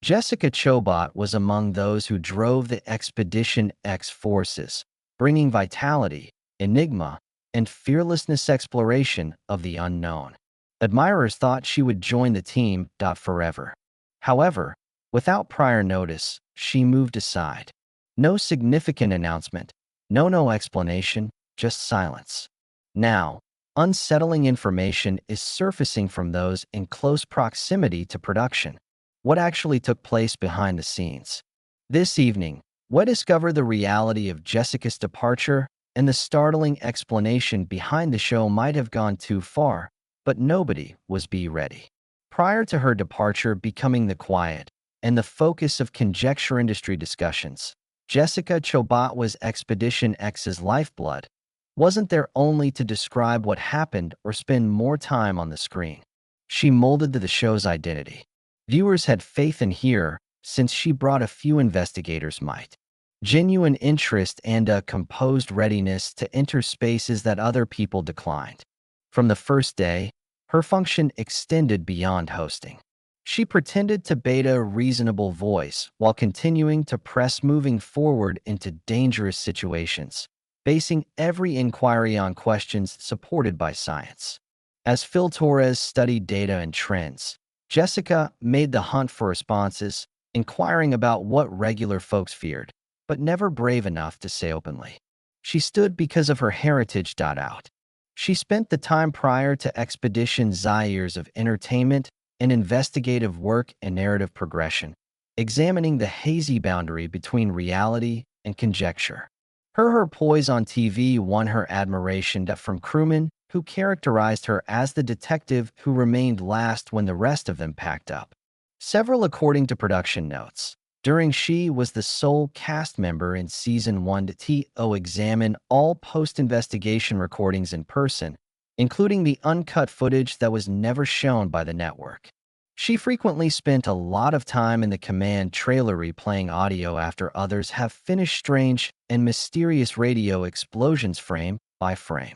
Jessica Chobot was among those who drove the Expedition X forces, bringing vitality, enigma, and fearlessness exploration of the unknown. Admirers thought she would join the team forever. However, without prior notice, she moved aside. No significant announcement, no explanation, just silence. Now, unsettling information is surfacing from those in close proximity to production. What actually took place behind the scenes? This evening, we'll discover the reality of Jessica's departure, and the startling explanation behind the show might have gone too far, but nobody was ready. Prior to her departure becoming the quiet and the focus of conjecture industry discussions, Jessica Chobot was Expedition X's lifeblood. Wasn't there only to describe what happened or spend more time on the screen. She molded the show's identity. Viewers had faith in her since she brought a few investigators might. Genuine interest and a composed readiness to enter spaces that other people declined. From the first day, her function extended beyond hosting. She pretended to beta a reasonable voice while continuing to press moving forward into dangerous situations, basing every inquiry on questions supported by science. As Phil Torres studied data and trends, Jessica made the hunt for responses, inquiring about what regular folks feared, but never brave enough to say openly. She stood because of her heritage. Out. She spent the time prior to Expedition X's years of entertainment and investigative work and narrative progression, examining the hazy boundary between reality and conjecture. Her poise on TV won her admiration from crewmen who characterized her as the detective who remained last when the rest of them packed up. Several according to production notes. During she was the sole cast member in Season 1 to examine all post-investigation recordings in person, including the uncut footage that was never shown by the network. She frequently spent a lot of time in the command trailer replaying audio after others have finished strange and mysterious radio explosions frame by frame.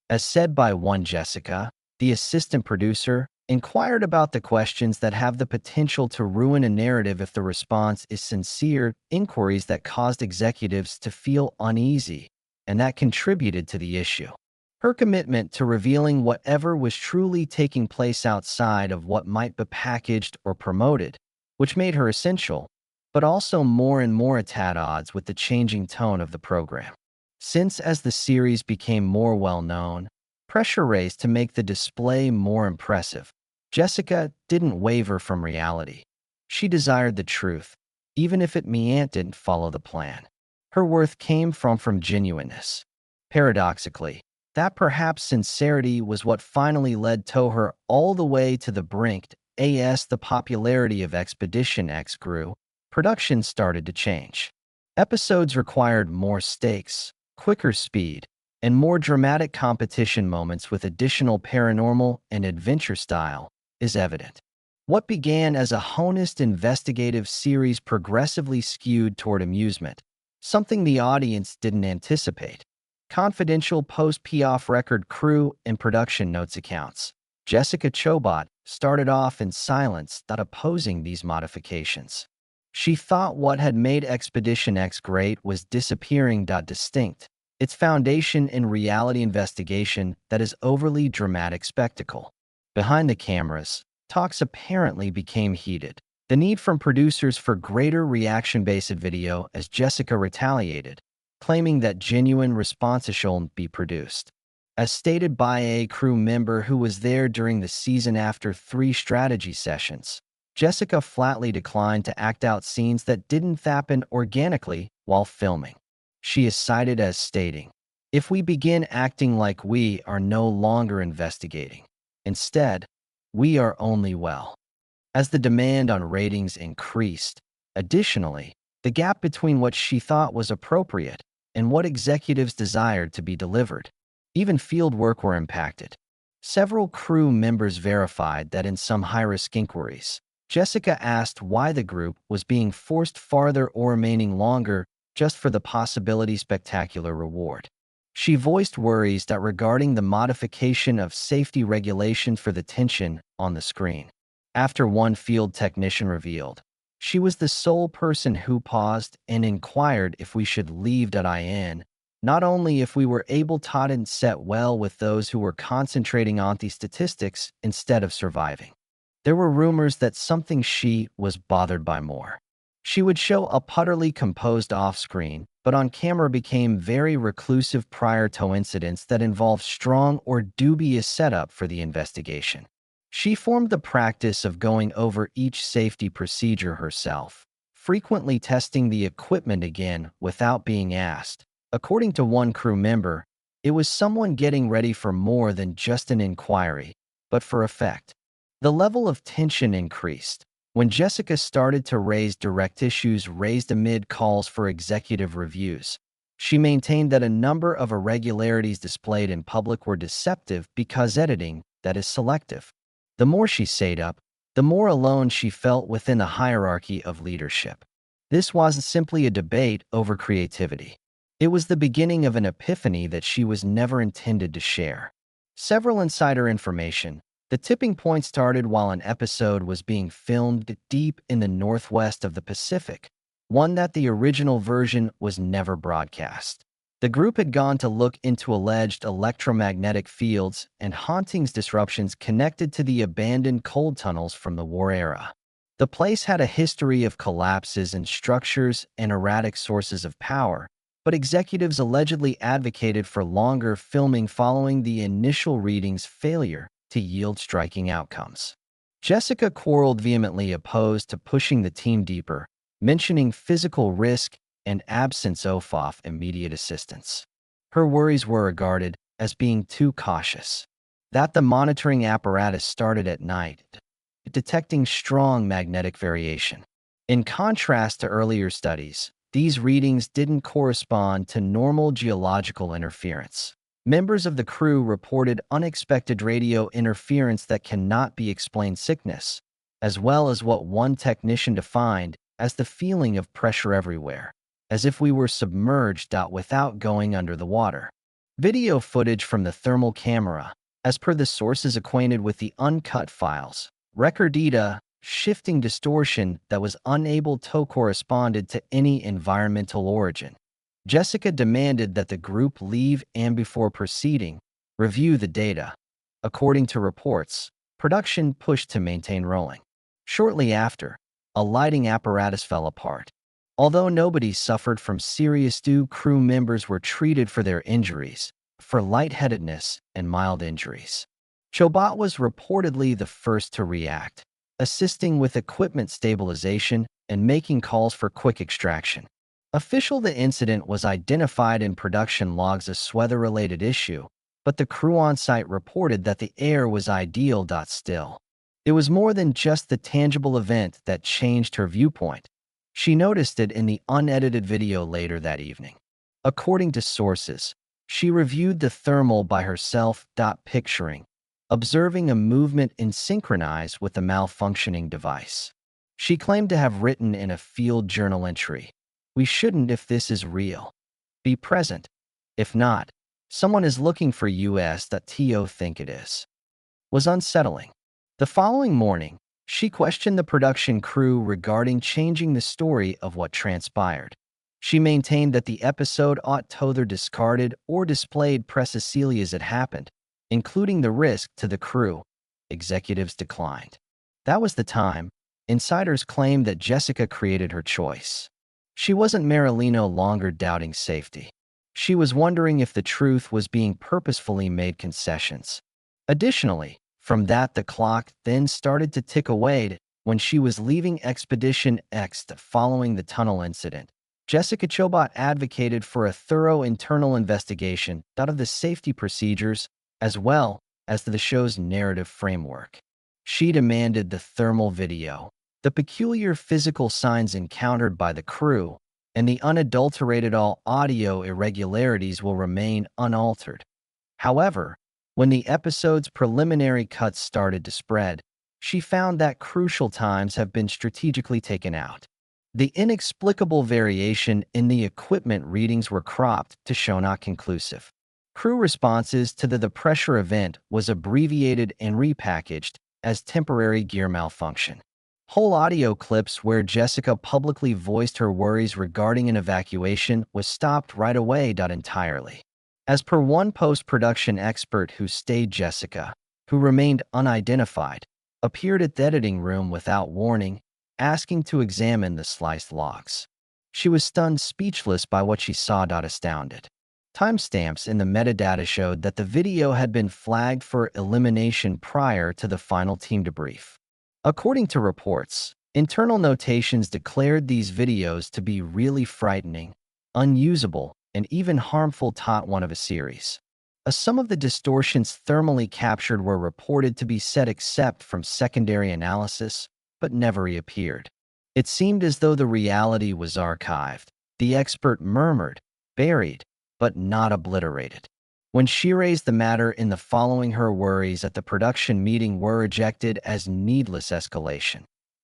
As said by one Jessica, the assistant producer, inquired about the questions that have the potential to ruin a narrative if the response is sincere, inquiries that caused executives to feel uneasy, and that contributed to the issue. Her commitment to revealing whatever was truly taking place outside of what might be packaged or promoted, which made her essential, but also more and more at odds with the changing tone of the program. Since as the series became more well-known, pressure raised to make the display more impressive, Jessica didn't waver from reality. She desired the truth, even if it didn't follow the plan. Her worth came from genuineness. Paradoxically, that perhaps sincerity was what finally led to her all the way to the brink. As the popularity of Expedition X grew, production started to change. Episodes required more stakes, quicker speed, and more dramatic competition moments with additional paranormal and adventure style is evident. What began as a honest investigative series progressively skewed toward amusement, something the audience didn't anticipate. Confidential post-payoff record crew and production notes accounts. Jessica Chobot started off in silence, not opposing these modifications. She thought what had made Expedition X great was disappearing. Distinct. Its foundation in reality investigation that is overly dramatic spectacle. Behind the cameras, talks apparently became heated. The need from producers for greater reaction-based video as Jessica retaliated, claiming that genuine responses should be produced. As stated by a crew member who was there during the season after 3 strategy sessions, Jessica flatly declined to act out scenes that didn't happen organically while filming. She is cited as stating, "If we begin acting like we are no longer investigating, instead, we are only well." As the demand on ratings increased, additionally, the gap between what she thought was appropriate and what executives desired to be delivered, even field work were impacted. Several crew members verified that in some high-risk inquiries, Jessica asked why the group was being forced farther or remaining longer just for the possibility spectacular reward. She voiced worries that regarding the modification of safety regulations for the tension on the screen. After one field technician revealed, She was the sole person who paused and inquired if we should leave.in, not only if we were able to and set well with those who were concentrating on the statistics instead of surviving. There were rumors that something she was bothered by more. She would show up utterly composed off-screen, but on camera became very reclusive prior to incidents that involved strong or dubious setup for the investigation. She formed the practice of going over each safety procedure herself, frequently testing the equipment again without being asked. According to one crew member, it was someone getting ready for more than just an inquiry, but for effect. The level of tension increased when Jessica started to raise direct issues raised amid calls for executive reviews. She maintained that a number of irregularities displayed in public were deceptive because editing, that is selective. The more she stayed up, the more alone she felt within the hierarchy of leadership. This wasn't simply a debate over creativity. It was the beginning of an epiphany that she was never intended to share. Several insider information. The tipping point started while an episode was being filmed deep in the northwest of the Pacific, one that the original version was never broadcast. The group had gone to look into alleged electromagnetic fields and hauntings disruptions connected to the abandoned coal tunnels from the war era. The place had a history of collapses in structures and erratic sources of power, but executives allegedly advocated for longer filming following the initial reading's failure to yield striking outcomes. Jessica quarreled vehemently opposed to pushing the team deeper, mentioning physical risk and absence of immediate assistance. Her worries were regarded as being too cautious. That the monitoring apparatus started at night, detecting strong magnetic variation. In contrast to earlier studies, these readings didn't correspond to normal geological interference. Members of the crew reported unexpected radio interference that cannot be explained sickness, as well as what one technician defined as the feeling of pressure everywhere, as if we were submerged without going under the water. Video footage from the thermal camera, as per the sources acquainted with the uncut files, recorded shifting distortion that was unable to correspond to any environmental origin. Jessica demanded that the group leave and before proceeding, review the data. According to reports, production pushed to maintain rolling. Shortly after, a lighting apparatus fell apart. Although nobody suffered from serious, two crew members were treated for their injuries, for lightheadedness and mild injuries. Chobot was reportedly the first to react, assisting with equipment stabilization and making calls for quick extraction. The incident was identified in production logs as weather-related issue, but the crew on site reported that the air was ideal. Still, it was more than just the tangible event that changed her viewpoint. She noticed it in the unedited video later that evening. According to sources, she reviewed the thermal by herself. Picturing, observing a movement in synchronize with the malfunctioning device. She claimed to have written in a field journal entry, "We shouldn't if this is real. Be present. If not, someone is looking for us that to think it is." Was unsettling. The following morning, she questioned the production crew regarding changing the story of what transpired. She maintained that the episode ought to either discarded or displayed precisely as it happened, including the risk to the crew. Executives declined. That was the time. Insiders claimed that Jessica created her choice. She wasn't no longer doubting safety. She was wondering if the truth was being purposefully made concessions. Additionally, from that the clock then started to tick away when she was leaving Expedition X following the tunnel incident. Jessica Chobot advocated for a thorough internal investigation of the safety procedures as well as the show's narrative framework. She demanded the thermal video, the peculiar physical signs encountered by the crew, and the unadulterated all audio irregularities will remain unaltered. However, when the episode's preliminary cuts started to spread, she found that crucial times have been strategically taken out. The inexplicable variation in the equipment readings were cropped to show not conclusive. Crew responses to the pressure event was abbreviated and repackaged as temporary gear malfunction. Whole audio clips where Jessica publicly voiced her worries regarding an evacuation was stopped right away. Entirely. As per one post-production expert who stayed, Jessica, who remained unidentified, appeared at the editing room without warning, asking to examine the sliced logs. She was stunned speechless by what she saw. Astounded. Timestamps in the metadata showed that the video had been flagged for elimination prior to the final team debrief. According to reports, internal notations declared these videos to be really frightening, unusable, and even harmful. One of a series. Some of the distortions thermally captured were reported to be set except from secondary analysis, but never reappeared. It seemed as though the reality was archived, the expert murmured, buried, but not obliterated. When she raised the matter in the following, her worries at the production meeting were rejected as needless escalation.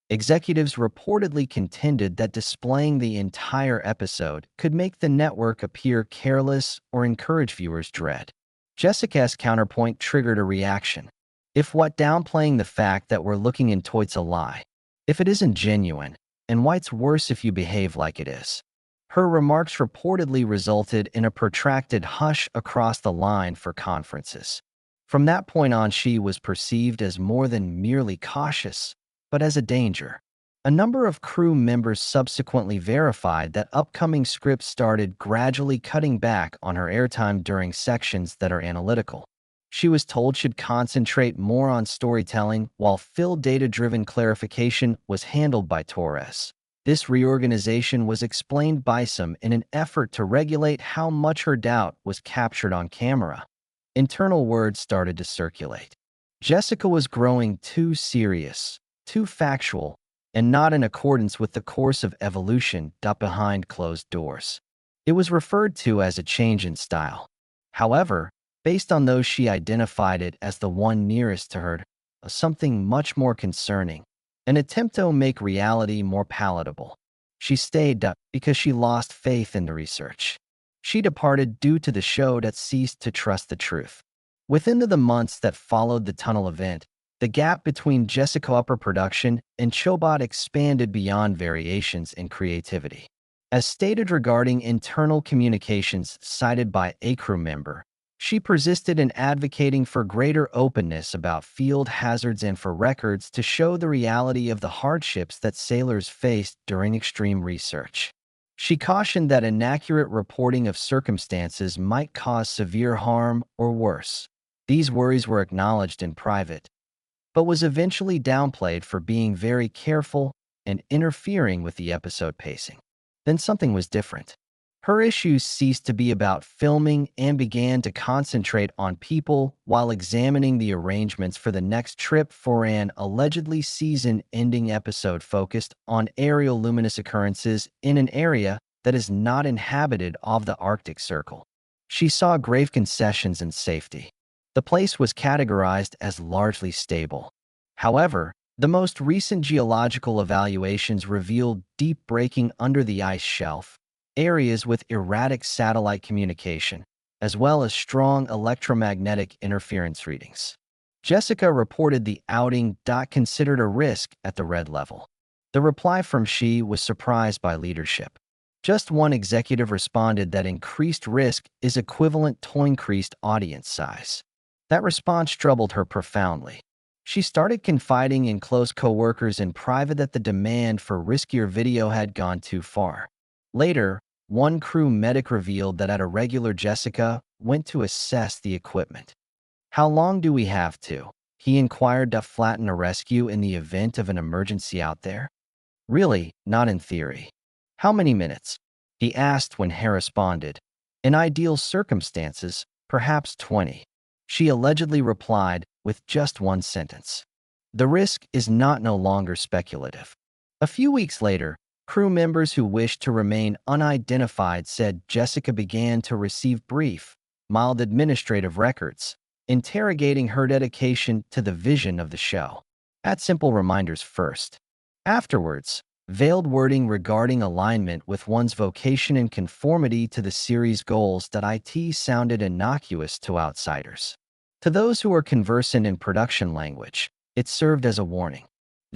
Executives reportedly contended that displaying the entire episode could make the network appear careless or encourage viewers' dread. Jessica's counterpoint triggered a reaction. If what, downplaying the fact that we're looking into it's a lie? If it isn't genuine, and why it's worse if you behave like it is? Her remarks reportedly resulted in a protracted hush across the line for conferences. From that point on, she was perceived as more than merely cautious, but as a danger. A number of crew members subsequently verified that upcoming scripts started gradually cutting back on her airtime during sections that are analytical. She was told she'd concentrate more on storytelling, while fill data-driven clarification was handled by Torres. This reorganization was explained by some in an effort to regulate how much her doubt was captured on camera. Internal words started to circulate. Jessica was growing too serious, too factual, and not in accordance with the course of evolution. Behind closed doors. It was referred to as a change in style. However, based on those she identified it as the one nearest to her, something much more concerning. An attempt to make reality more palatable. She stayed because she lost faith in the research. She departed due to the show that ceased to trust the truth. Within the months that followed the tunnel event, the gap between Jessica upper production and Chobot expanded beyond variations in creativity. As stated regarding internal communications cited by a crew member, she persisted in advocating for greater openness about field hazards and for records to show the reality of the hardships that sailors faced during extreme research. She cautioned that inaccurate reporting of circumstances might cause severe harm or worse. These worries were acknowledged in private, but was eventually downplayed for being very careful and interfering with the episode pacing. Then something was different. Her issues ceased to be about filming and began to concentrate on people while examining the arrangements for the next trip for an allegedly season-ending episode focused on aerial luminous occurrences in an area that is not inhabited of the Arctic Circle. She saw grave concessions in safety. The place was categorized as largely stable. However, the most recent geological evaluations revealed deep breaking under the ice shelf, areas with erratic satellite communication, as well as strong electromagnetic interference readings. Jessica reported the outing considered a risk at the red level. The reply from she was surprised by leadership. Just one executive responded that increased risk is equivalent to increased audience size. That response troubled her profoundly. She started confiding in close coworkers in private that the demand for riskier video had gone too far. Later, one crew medic revealed that at a regular Jessica went to assess the equipment. "How long do we have to?" he inquired, to flatten a rescue in the event of an emergency out there. "Really, not in theory." "How many minutes?" he asked when Hare responded. "In ideal circumstances, perhaps 20. She allegedly replied with just one sentence. The risk is not no longer speculative. A few weeks later, crew members who wished to remain unidentified said Jessica began to receive brief, mild administrative records, interrogating her dedication to the vision of the show. Add simple reminders first. Afterwards, veiled wording regarding alignment with one's vocation and conformity to the series goals. It sounded innocuous to outsiders. To those who are conversant in production language, it served as a warning.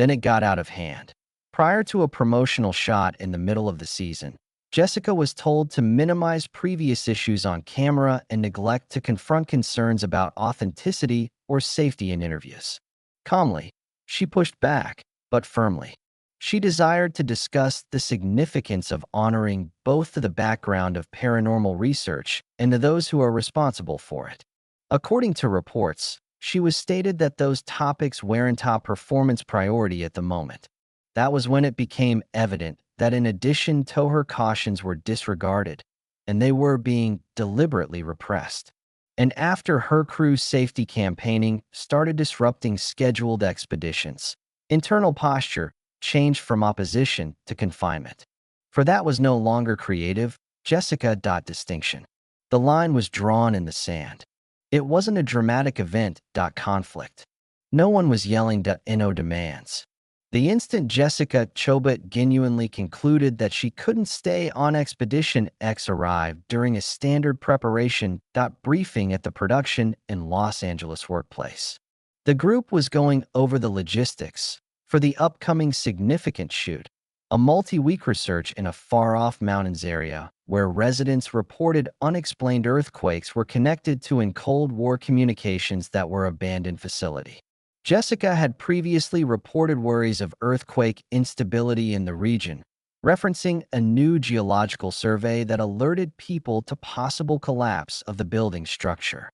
Then it got out of hand. Prior to a promotional shot in the middle of the season, Jessica was told to minimize previous issues on camera and neglect to confront concerns about authenticity or safety in interviews. Calmly, she pushed back, but firmly. She desired to discuss the significance of honoring both the background of paranormal research and to those who are responsible for it. According to reports, she was stated that those topics weren't top performance priority at the moment. That was when it became evident that in addition to her cautions were disregarded, and they were being deliberately repressed. And after her crew's safety campaigning started disrupting scheduled expeditions, internal posture changed from opposition to confinement. For that was no longer creative, Jessica. Distinction. The line was drawn in the sand. It wasn't a dramatic event. Conflict. No one was yelling no demands. The instant Jessica Chobot genuinely concluded that she couldn't stay on Expedition X arrived during a standard preparation briefing at the production in Los Angeles workplace. The group was going over the logistics for the upcoming significant shoot, a multi-week research in a far-off mountains area where residents reported unexplained earthquakes were connected to in Cold War communications that were abandoned facility. Jessica had previously reported worries of earthquake instability in the region, referencing a new geological survey that alerted people to possible collapse of the building structure.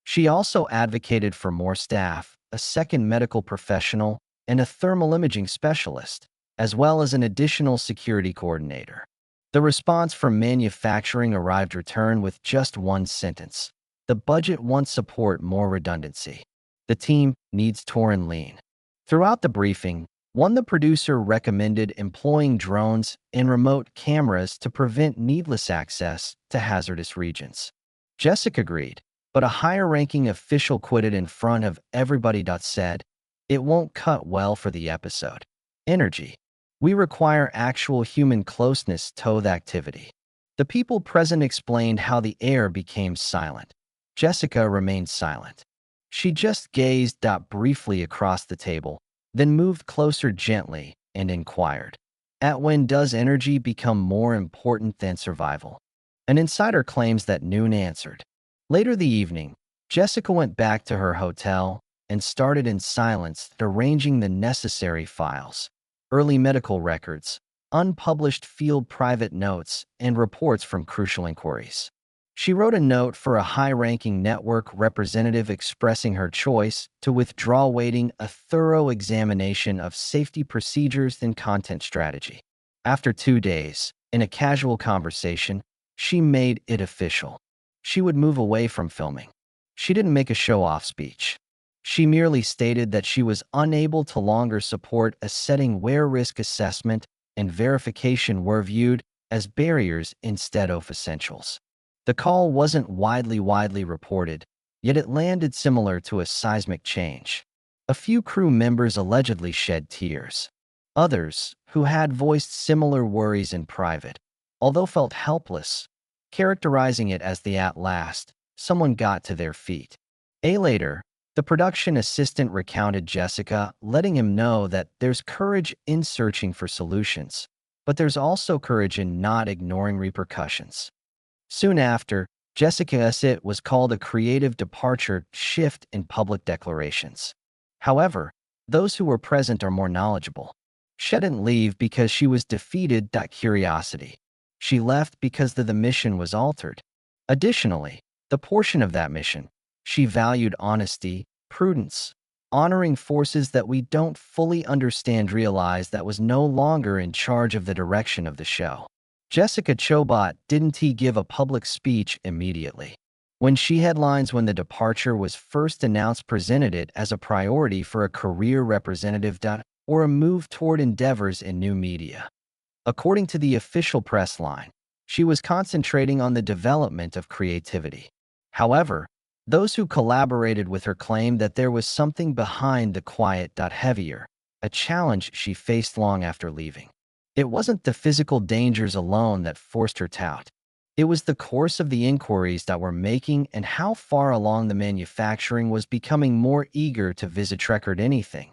She also advocated for more staff, a second medical professional, and a thermal imaging specialist, as well as an additional security coordinator. The response from manufacturing arrived return with just one sentence. The budget won't support more redundancy. The team needs Torin lean. Throughout the briefing, the producer recommended employing drones and remote cameras to prevent needless access to hazardous regions. Jessica agreed, but a higher-ranking official quitted in front of everybody. Said, "It won't cut well for the episode. Energy. We require actual human closeness to the activity." The people present explained how the air became silent. Jessica remained silent. She just gazed briefly across the table, then moved closer gently and inquired, "At when does energy become more important than survival?" An insider claims that noon answered. Later the evening, Jessica went back to her hotel and started in silence arranging the necessary files, early medical records, unpublished field private notes, and reports from crucial inquiries. She wrote a note for a high-ranking network representative expressing her choice to withdraw, awaiting a thorough examination of safety procedures and content strategy. After 2 days, in a casual conversation, she made it official. She would move away from filming. She didn't make a show-off speech. She merely stated that she was unable to longer support a setting where risk assessment and verification were viewed as barriers instead of essentials. The call wasn't widely reported, yet it landed similar to a seismic change. A few crew members allegedly shed tears. Others, who had voiced similar worries in private, although felt helpless, characterizing it as the "at last, someone got to their feet." Later, the production assistant recounted Jessica, letting him know that there's courage in searching for solutions, but there's also courage in not ignoring repercussions. Soon after, Jessica's it was called a creative departure shift in public declarations. However, those who were present are more knowledgeable. She didn't leave because she was defeated. Curiosity. She left because the mission was altered. Additionally, the portion of that mission, she valued honesty, prudence, honoring forces that we don't fully understand, realized that was no longer in charge of the direction of the show. Jessica Chobot didn't give a public speech immediately. When she headlines when the departure was first announced presented it as a priority for a career representative or a move toward endeavors in new media. According to the official press line, she was concentrating on the development of creativity. However, those who collaborated with her claimed that there was something behind the quiet, heavier, a challenge she faced long after leaving. It wasn't the physical dangers alone that forced her out. It was the course of the inquiries that were making and how far along the manufacturing was becoming more eager to visit record anything,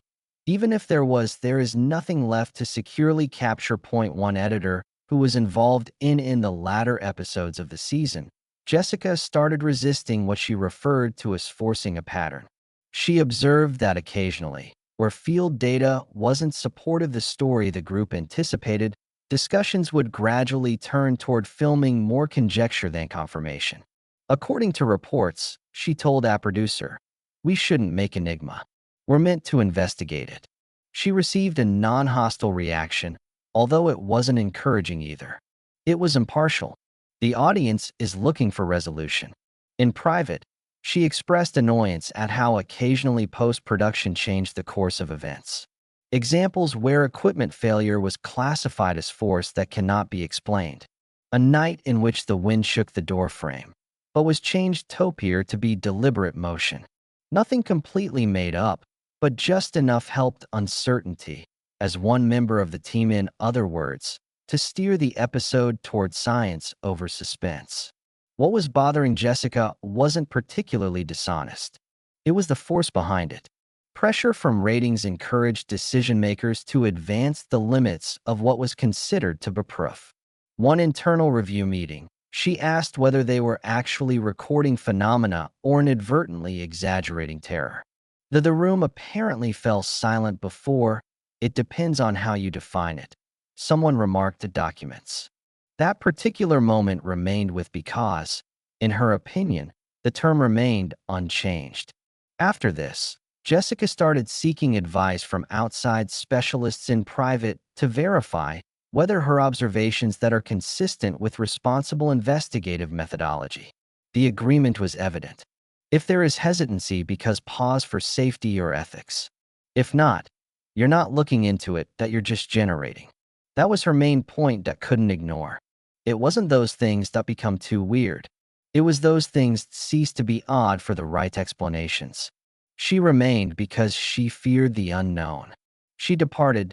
Even if there is nothing left to securely capture. Point one editor, who was involved in the latter episodes of the season, Jessica started resisting what she referred to as forcing a pattern. She observed that occasionally, where field data wasn't supportive of the story the group anticipated, discussions would gradually turn toward filming more conjecture than confirmation. According to reports, she told a producer, "We shouldn't make Enigma. We're meant to investigate it." She received a non-hostile reaction, although it wasn't encouraging either. It was impartial. The audience is looking for resolution. In private, she expressed annoyance at how occasionally post-production changed the course of events. Examples where equipment failure was classified as force that cannot be explained. A night in which the wind shook the door frame, but was changed topier to be deliberate motion. Nothing completely made up, but just enough helped uncertainty, as one member of the team, in other words, to steer the episode toward science over suspense. What was bothering Jessica wasn't particularly dishonest. It was the force behind it. Pressure from ratings encouraged decision-makers to advance the limits of what was considered to be proof. One internal review meeting, she asked whether they were actually recording phenomena or inadvertently exaggerating terror. The room apparently fell silent before. It depends on how you define it, someone remarked to Documents. That particular moment remained with because, in her opinion, the term remained unchanged. After this, Jessica started seeking advice from outside specialists in private to verify whether her observations that are consistent with responsible investigative methodology. The agreement was evident. If there is hesitancy because pause for safety or ethics. If not, you're not looking into it, that you're just generating. That was her main point that couldn't ignore. It wasn't those things that become too weird. It was those things cease to be odd for the right explanations. She remained because she feared the unknown. She departed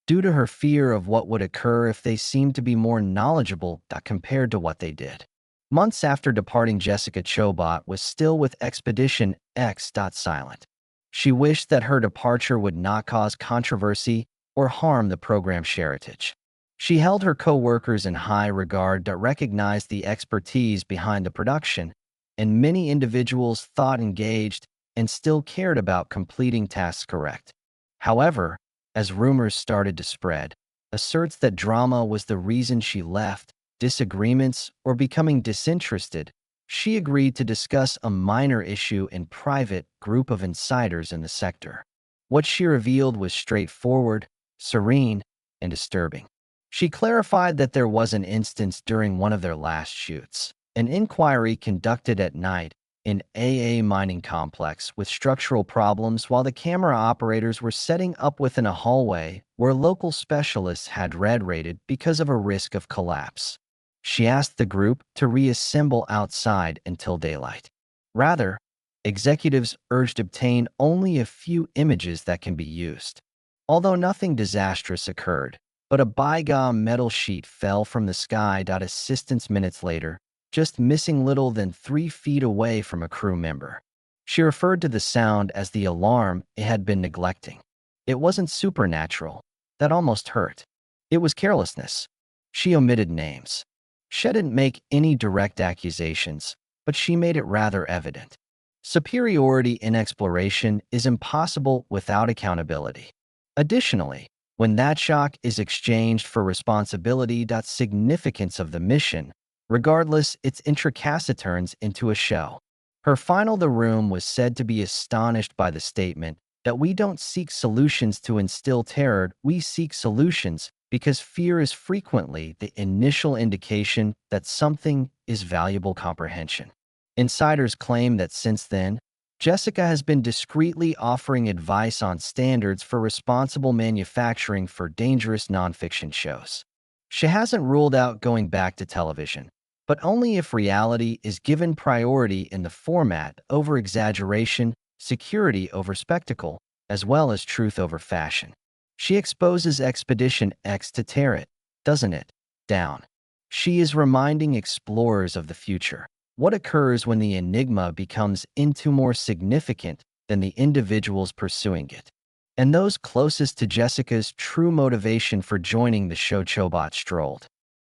due to her fear of what would occur if they seemed to be more knowledgeable compared to what they did. Months after departing, Jessica Chobot was still with Expedition X. Silent. She wished that her departure would not cause controversy or harm the program's heritage. She held her co-workers in high regard that recognized the expertise behind the production, and many individuals thought engaged and still cared about completing tasks correct. However, as rumors started to spread, asserts that drama was the reason she left, disagreements, or becoming disinterested, she agreed to discuss a minor issue in private group of insiders in the sector. What she revealed was straightforward, serene, and disturbing. She clarified that there was an instance during one of their last shoots, an inquiry conducted at night in a mining complex with structural problems while the camera operators were setting up within a hallway where local specialists had red rated because of a risk of collapse. She asked the group to reassemble outside until daylight. Rather, executives urged obtain only a few images that can be used. Although nothing disastrous occurred, but a bygone metal sheet fell from the sky. Assistance minutes later, just missing little than 3 feet away from a crew member. She referred to the sound as the alarm it had been neglecting. It wasn't supernatural. That almost hurt. It was carelessness. She omitted names. She didn't make any direct accusations, but she made it rather evident. Superiority in exploration is impossible without accountability. Additionally, when that shock is exchanged for responsibility, significance of the mission, regardless its intricacy, turns into a show. Her final The Room was said to be astonished by the statement that we don't seek solutions to instill terror, we seek solutions because fear is frequently the initial indication that something is valuable comprehension. Insiders claim that since then, Jessica has been discreetly offering advice on standards for responsible manufacturing for dangerous nonfiction shows. She hasn't ruled out going back to television, but only if reality is given priority in the format over exaggeration, security over spectacle, as well as truth over fashion. She exposes Expedition X to tear it, doesn't it, down. She is reminding explorers of the future. What occurs when the enigma becomes into more significant than the individuals pursuing it? and those closest to Jessica's true motivation for joining the show. Chobot strolled